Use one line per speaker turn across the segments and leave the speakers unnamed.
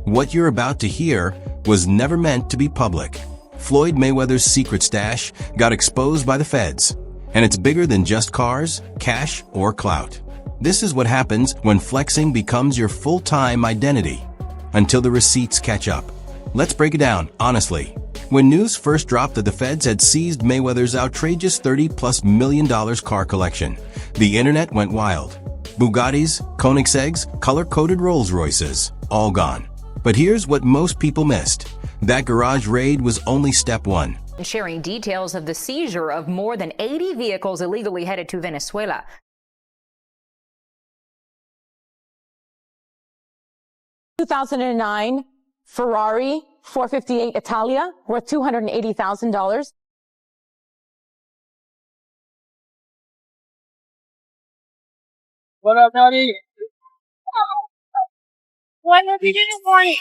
What you're about to hear was never meant to be public. Floyd Mayweather's secret stash got exposed by the feds, and it's bigger than just cars, cash, or clout. This is what happens when flexing becomes your full-time identity, until the receipts catch up. Let's break it down, honestly. When news first dropped that the feds had seized Mayweather's outrageous $30+ million car collection, the internet went wild. Bugattis, Koenigsegg's, color-coded Rolls-Royces, all gone. But here's what most people missed. That garage raid was only step one.
Sharing details of the seizure of more than 80 vehicles illegally headed to Venezuela.
2009 Ferrari 458 Italia worth $280,000.
What up, Daddy? What are you doing for it?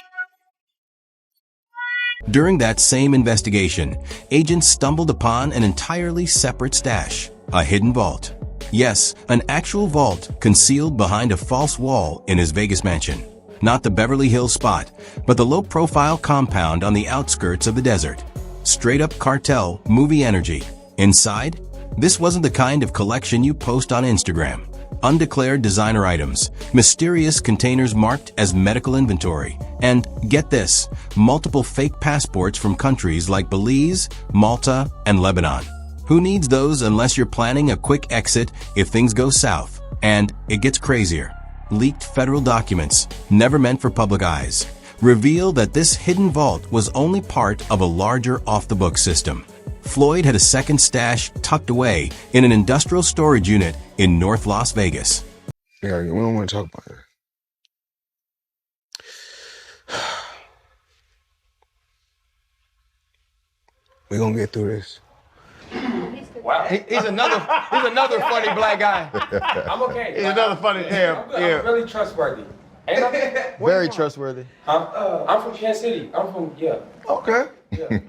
During that same investigation, agents stumbled upon an entirely separate stash, a hidden vault. Yes, an actual vault concealed behind a false wall in his Vegas mansion. Not the Beverly Hills spot, but the low-profile compound on the outskirts of the desert. Straight-up cartel movie energy. Inside, this wasn't the kind of collection you post on Instagram. Undeclared designer items, mysterious containers marked as medical inventory, and, get this, multiple fake passports from countries like Belize, Malta, and Lebanon. Who needs those unless you're planning a quick exit if things go south? And it gets crazier. Leaked federal documents, never meant for public eyes, reveal that this hidden vault was only part of a larger off-the-book system. Floyd had a second stash tucked away in an industrial storage unit in North Las Vegas.
Yeah, we don't want to talk about it. We're gonna get through this.
Wow. He's another funny black guy.
I'm okay.
He's another funny
I'm really trustworthy. Ain't I?
Very trustworthy.
I'm from Kansas City. I'm from, yeah.
Okay.
Yeah.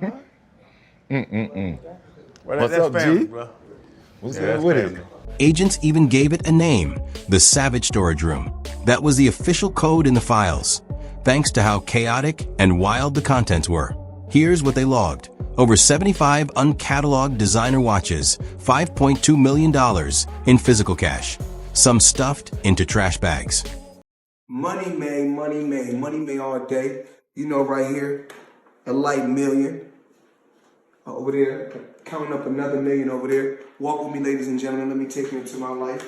What's up, G?
Bro. What's good with it?
Agents even gave it a name, the Savage Storage Room. That was the official code in the files, thanks to how chaotic and wild the contents were. Here's what they logged. Over 75 uncatalogued designer watches, $5.2 million in physical cash, some stuffed into trash bags.
Money made, money made, money made all day. You know, right here, a light million. Over there, counting up another million over there. Walk with me, ladies and gentlemen. Let me take you into my life.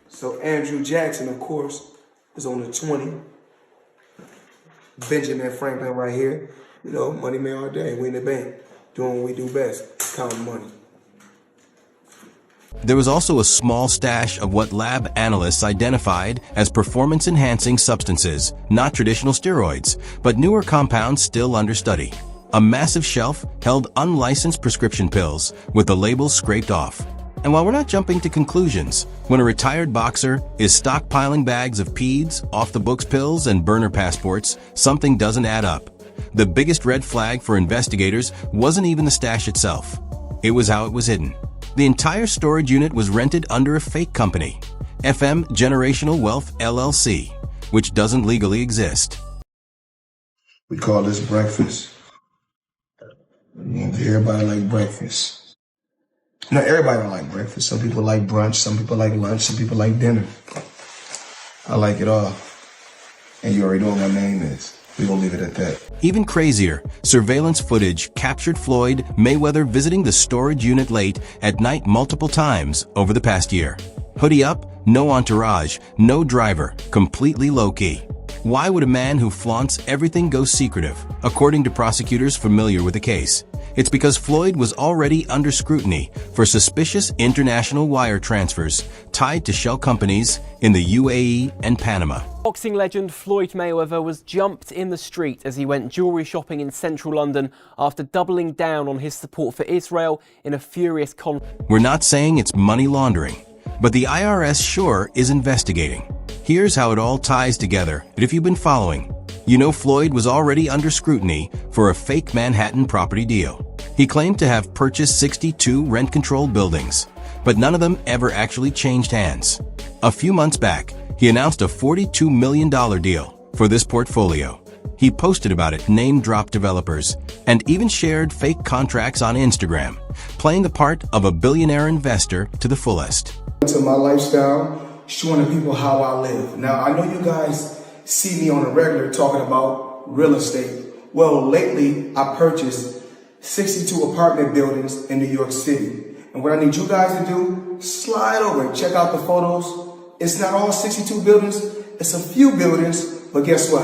So Andrew Jackson, of course, is on the 20. Benjamin Franklin right here. You know, money made all day. We in the bank, doing what we do best, counting money.
There was also a small stash of what lab analysts identified as performance-enhancing substances, not traditional steroids, but newer compounds still under study. A massive shelf held unlicensed prescription pills with the labels scraped off. And while we're not jumping to conclusions, when a retired boxer is stockpiling bags of peds, off-the-books pills, and burner passports, something doesn't add up. The biggest red flag for investigators wasn't even the stash itself. It was how it was hidden. The entire storage unit was rented under a fake company, FM Generational Wealth LLC, which doesn't legally exist.
We call this breakfast. Everybody like breakfast. No, everybody don't like breakfast. Some people like brunch, some people like lunch, some people like dinner. I like it all. And you already know what my name is. We're gonna leave it at that.
Even crazier, surveillance footage captured Floyd Mayweather visiting the storage unit late at night multiple times over the past year. Hoodie up, no entourage, no driver, completely low-key. Why would a man who flaunts everything go secretive, according to prosecutors familiar with the case? It's because Floyd was already under scrutiny for suspicious international wire transfers tied to shell companies in the UAE and Panama.
Boxing legend Floyd Mayweather was jumped in the street as he went jewellery shopping in central London after doubling down on his support for Israel in a furious conflict.
We're not saying it's money laundering, but the IRS sure is investigating. Here's how it all ties together, and if you've been following, you know Floyd was already under scrutiny for a fake Manhattan property deal. He claimed to have purchased 62 rent-controlled buildings, but none of them ever actually changed hands. A few months back, he announced a $42 million deal for this portfolio. He posted about it, name-dropped developers, and even shared fake contracts on Instagram, playing the part of a billionaire investor to the fullest.
To my lifestyle, showing people how I live. Now, I know you guys see me on a regular talking about real estate. Well, lately, I purchased 62 apartment buildings in New York City. And what I need you guys to do, slide over and check out the photos. It's not all 62 buildings, it's a few buildings, but guess what?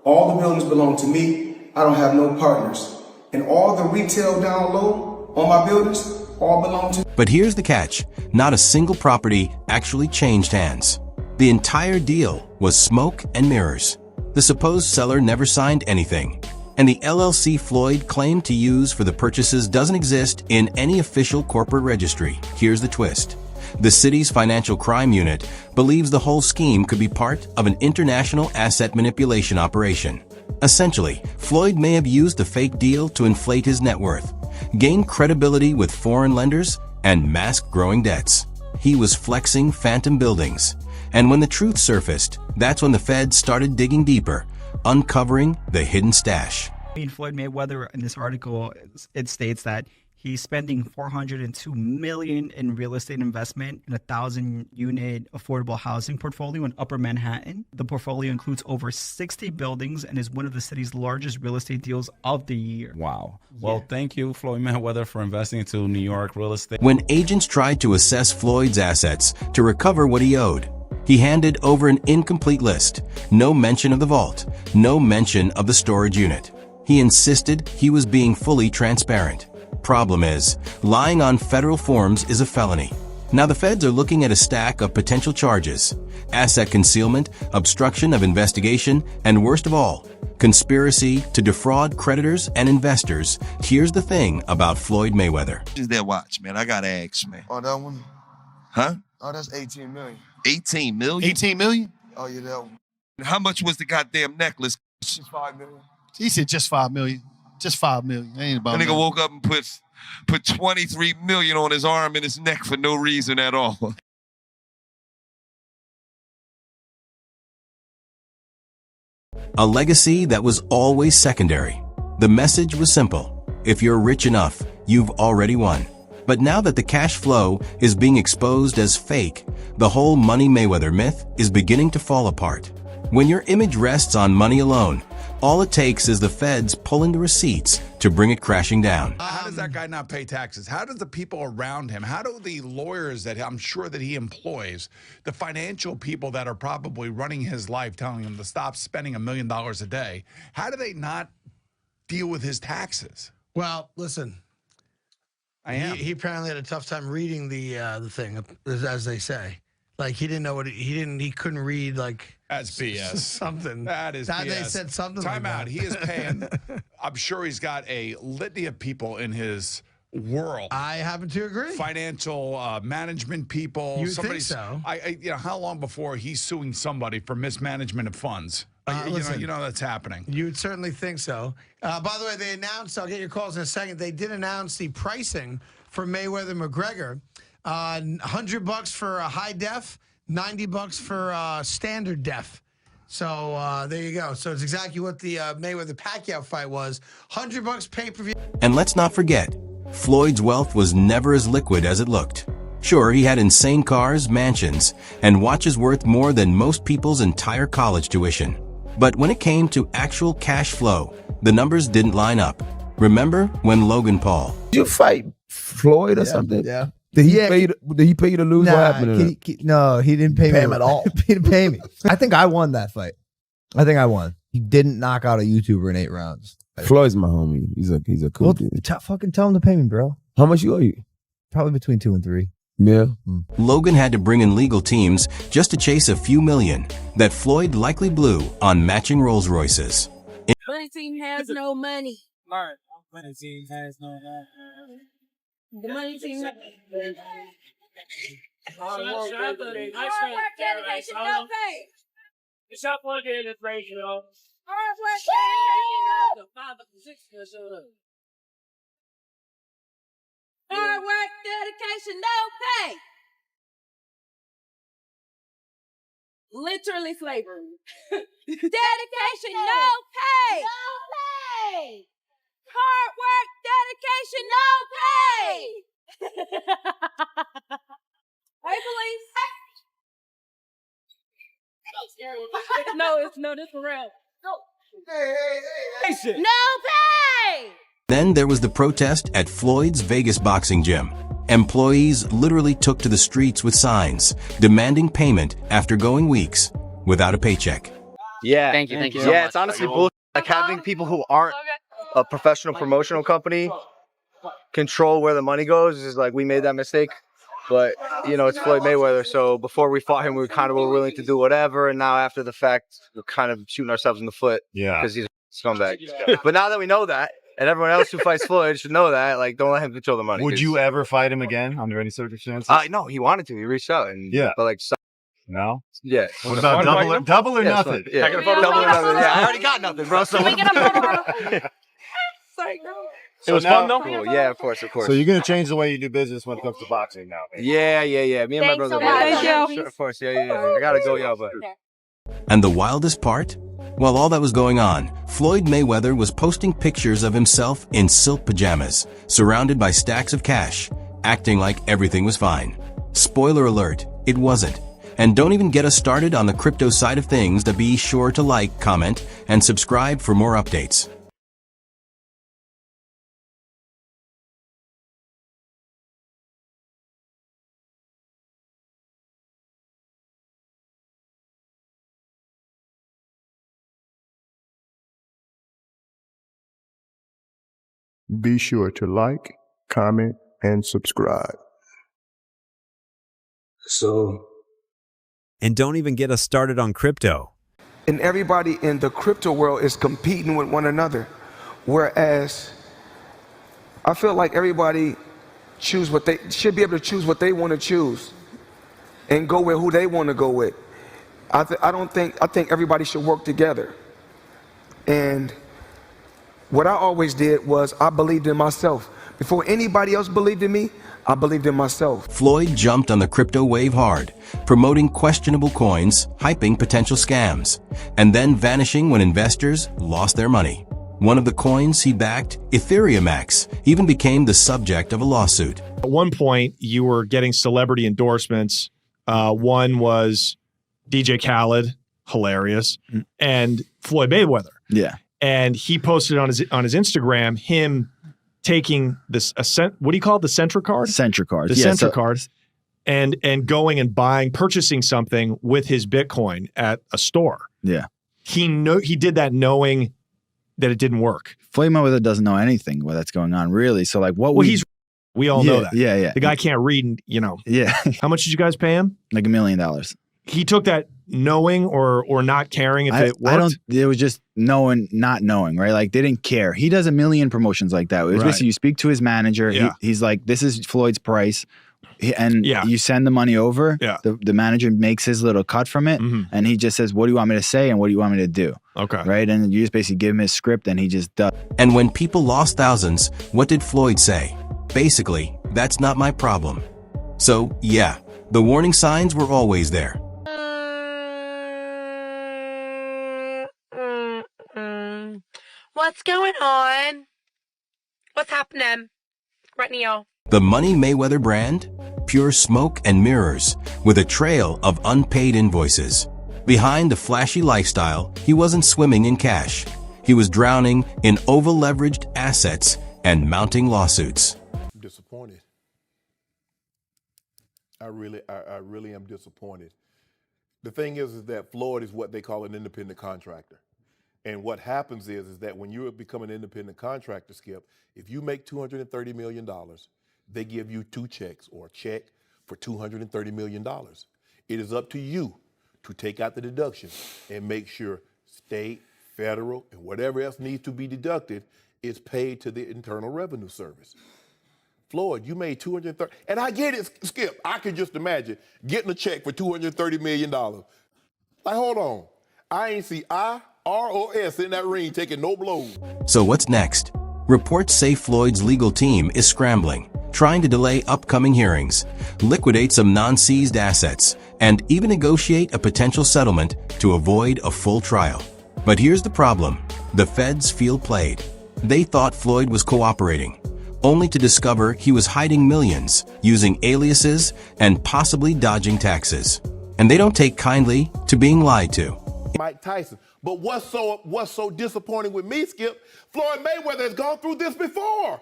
All the buildings belong to me. I don't have no partners. And all the retail down low on my buildings all belong to me.
But here's the catch. Not a single property actually changed hands. The entire deal was smoke and mirrors. The supposed seller never signed anything. And the LLC Floyd claimed to use for the purchases doesn't exist in any official corporate registry. Here's the twist. The city's financial crime unit believes the whole scheme could be part of an international asset manipulation operation. Essentially, Floyd may have used the fake deal to inflate his net worth, gain credibility with foreign lenders, and mask growing debts. He was flexing phantom buildings. And when the truth surfaced, that's when the feds started digging deeper, uncovering the hidden stash.
Floyd Mayweather, in this article, it states that he's spending $402 million in real estate investment in a 1,000-unit affordable housing portfolio in Upper Manhattan. The portfolio includes over 60 buildings and is one of the city's largest real estate deals of the year.
Wow. Well, thank you, Floyd Mayweather, for investing into New York real estate.
When agents tried to assess Floyd's assets to recover what he owed, he handed over an incomplete list. No mention of the vault, no mention of the storage unit. He insisted he was being fully transparent. Problem is, lying on federal forms is a felony. Now the feds are looking at a stack of potential charges: asset concealment, obstruction of investigation, and worst of all, conspiracy to defraud creditors and investors. Here's the thing about Floyd Mayweather.
Is that watch, man? I got eggs, man.
Oh, that one?
Huh?
Oh, that's 18 million.
18 million?
18 million? Oh, yeah, that one.
How much was the goddamn necklace?
Just 5 million. He said just 5 million. Just 5 million. That ain't about
That nigga
nothing.
woke up and put 23 million on his arm and his neck for no reason at all.
A legacy that was always secondary. The message was simple: if you're rich enough, you've already won. But now that the cash flow is being exposed as fake, the whole Money Mayweather myth is beginning to fall apart. When your image rests on money alone, all it takes is the feds pulling the receipts to bring it crashing down.
How does that guy not pay taxes? How does the people around him, how do the lawyers that I'm sure that he employs, the financial people that are probably running his life, telling him to stop spending $1 million a day, how do they not deal with his taxes?
Well, listen, he apparently had a tough time reading the thing, as they say. Like he didn't know what he couldn't read, like
that's BS.
Something
that is BS.
They said something.
Time
like
out.
that.
He is paying. I'm sure he's got a litany of people in his world.
I happen to agree.
Financial management people.
You think so?
How long before he's suing somebody for mismanagement of funds?
Listen,
you know that's happening.
You would certainly think so. By the way, they announced. I'll get your calls in a second. They did announce the pricing for Mayweather McGregor. $100 for a high def, $90 for standard def. So there you go. So it's exactly what the Mayweather Pacquiao fight was. $100 pay-per-view.
And let's not forget, Floyd's wealth was never as liquid as it looked. Sure, he had insane cars, mansions, and watches worth more than most people's entire college tuition. But when it came to actual cash flow, the numbers didn't line up. Remember when Logan Paul?
Did you fight Floyd or something?
Yeah.
Did he pay you to lose?
Nah,
what happened to
no, he didn't pay
him at all.
He didn't pay me. I think I won that fight. I think I won. He didn't knock out a YouTuber in 8 rounds.
Floyd's my homie. He's a cool dude.
Fucking tell him to pay me, bro.
How much you owe you?
Probably between 2 and 3.
Yeah.
Logan had to bring in legal teams just to chase a few million that Floyd likely blew on matching Rolls Royces.
Money team has no money.
Mark, money team has no money.
The money team.
Hard work,
dedication, no pay.
The shop plug in this ratio.
Hard work,
The 5 to 6 showed up.
hard work, dedication, no pay. Literally slavery. Dedication, no pay. No pay. Hard work, dedication, no pay. Hey, police. No, this for real. No pay.
Then there was the protest at Floyd's Vegas boxing gym. Employees literally took to the streets with signs, demanding payment after going weeks without a paycheck.
Yeah.
Thank you so
Yeah,
much.
it's honestly bullshit. Like having people who aren't a professional promotional company control where the money goes is like, we made that mistake. But, you know, it's Floyd Mayweather. So before we fought him, we kind of were willing to do whatever. And now after the fact, we're kind of shooting ourselves in the foot.
Yeah.
Because he's a scumbag. But now that we know that, and everyone else who fights Floyd should know that, like, don't let him control the money.
Would you ever fight him again under any circumstances?
No, he wanted to. He reached out. And,
Yeah.
But, like,
no?
Yeah.
What about double or
Yeah,
nothing?
Yeah. Double or nothing. Yeah, I already got nothing, bro. So
Can we get a photo?
It was fun, though?
Cool. Yeah, of course.
So you're going to change the way you do business when it comes to boxing now? Man.
Yeah. Me and my brother.
Thank you.
Sure, of course. Yeah. I gotta go, y'all, but.
And the wildest part? While all that was going on, Floyd Mayweather was posting pictures of himself in silk pajamas, surrounded by stacks of cash, acting like everything was fine. Spoiler alert, it wasn't. And don't even get us started on the crypto side of things. To be sure to like, comment, and subscribe for more updates.
Be sure to like, comment, and subscribe.
And don't even get us started on crypto.
And everybody in the crypto world is competing with one another. Whereas I feel like everybody should be able to choose what they want to choose and go with who they want to go with. I think everybody should work together. And what I always did was I believed in myself. Before anybody else believed in me, I believed in myself.
Floyd jumped on the crypto wave hard, promoting questionable coins, hyping potential scams, and then vanishing when investors lost their money. One of the coins he backed, Ethereum, even became the subject of a lawsuit.
At one point, you were getting celebrity endorsements. One was DJ Khaled, hilarious, and Floyd Mayweather.
Yeah.
And he posted on his Instagram him taking what do you call it? The Centra card?
Centra card.
The Centra card. And going and purchasing something with his Bitcoin at a store.
Yeah.
He did that knowing that it didn't work.
Floyd Mayweather doesn't know anything what that's going on, really. So like
we all know that.
Yeah.
The guy can't read,
Yeah.
How much did you guys pay him?
Like $1 million.
He took that knowing or not caring if it worked?
It was just knowing, not knowing, right? Like they didn't care. He does a million promotions like that. It was basically you speak to his manager. Yeah. He's like, this is Floyd's price. You send the money over.
Yeah.
The manager makes his little cut from it. And he just says, what do you want me to say? And what do you want me to do?
Okay.
Right. And you just basically give him his script and he just does.
And when people lost thousands, what did Floyd say? Basically, that's not my problem. So, yeah, the warning signs were always there.
What's going on? What's happening right now?
The Money Mayweather brand? Pure smoke and mirrors, with a trail of unpaid invoices. Behind the flashy lifestyle, he wasn't swimming in cash. He was drowning in over-leveraged assets and mounting lawsuits.
I'm disappointed. I really am disappointed. The thing is that Floyd is what they call an independent contractor. And what happens is that when you become an independent contractor, Skip, if you make $230 million, they give you 2 checks or a check for $230 million. It is up to you to take out the deduction and make sure state, federal, and whatever else needs to be deducted is paid to the Internal Revenue Service. Floyd, you made $230, and I get it, Skip. I can just imagine getting a check for $230 million. Like, hold on. I ain't see I, R, or S in that ring taking no blows.
So what's next? Reports say Floyd's legal team is scrambling, trying to delay upcoming hearings, liquidate some non-seized assets, and even negotiate a potential settlement to avoid a full trial. But here's the problem. The feds feel played. They thought Floyd was cooperating, only to discover he was hiding millions, using aliases, and possibly dodging taxes. And they don't take kindly to being lied to.
Mike Tyson. But what's so disappointing with me, Skip? Floyd Mayweather has gone through this before.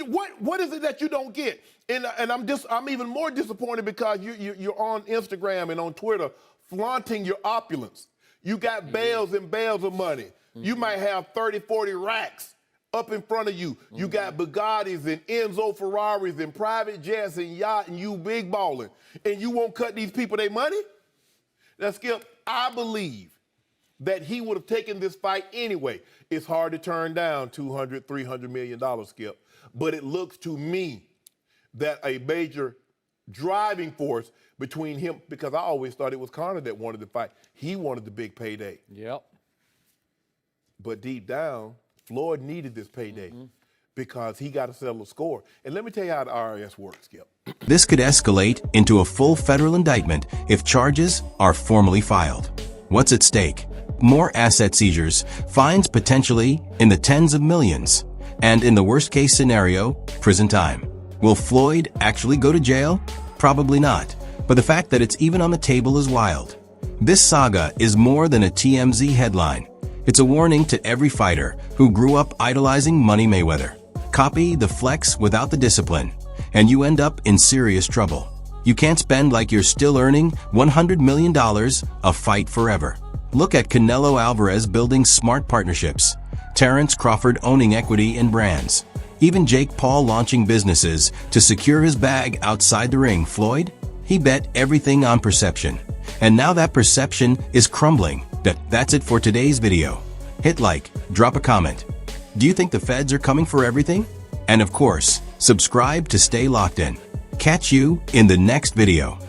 What is it that you don't get? And I'm even more disappointed because you're on Instagram and on Twitter flaunting your opulence. You got bales and bales of money. You might have 30, 40 racks up in front of you. You got Bugattis and Enzo Ferraris and private jets and yacht and you big balling. And you won't cut these people their money? Now, Skip, I believe that he would have taken this fight anyway. It's hard to turn down $200, $300 million, Skip. But it looks to me that a major driving force between him, because I always thought it was Conor that wanted the fight. He wanted the big payday.
Yep.
But deep down, Floyd needed this payday because he got to settle a score. And let me tell you how the IRS works, Skip.
This could escalate into a full federal indictment if charges are formally filed. What's at stake? More asset seizures, fines potentially in the tens of millions, and in the worst-case scenario, prison time. Will Floyd actually go to jail? Probably not, but the fact that it's even on the table is wild. This saga is more than a TMZ headline. It's a warning to every fighter who grew up idolizing Money Mayweather. Copy the flex without the discipline, and you end up in serious trouble. You can't spend like you're still earning $100 million a fight forever. Look at Canelo Alvarez building smart partnerships, Terrence Crawford owning equity in brands, even Jake Paul launching businesses to secure his bag outside the ring. Floyd? He bet everything on perception, and now that perception is crumbling. That's it for today's video. Hit like, drop a comment. Do you think the feds are coming for everything? And of course, subscribe to stay locked in. Catch you in the next video.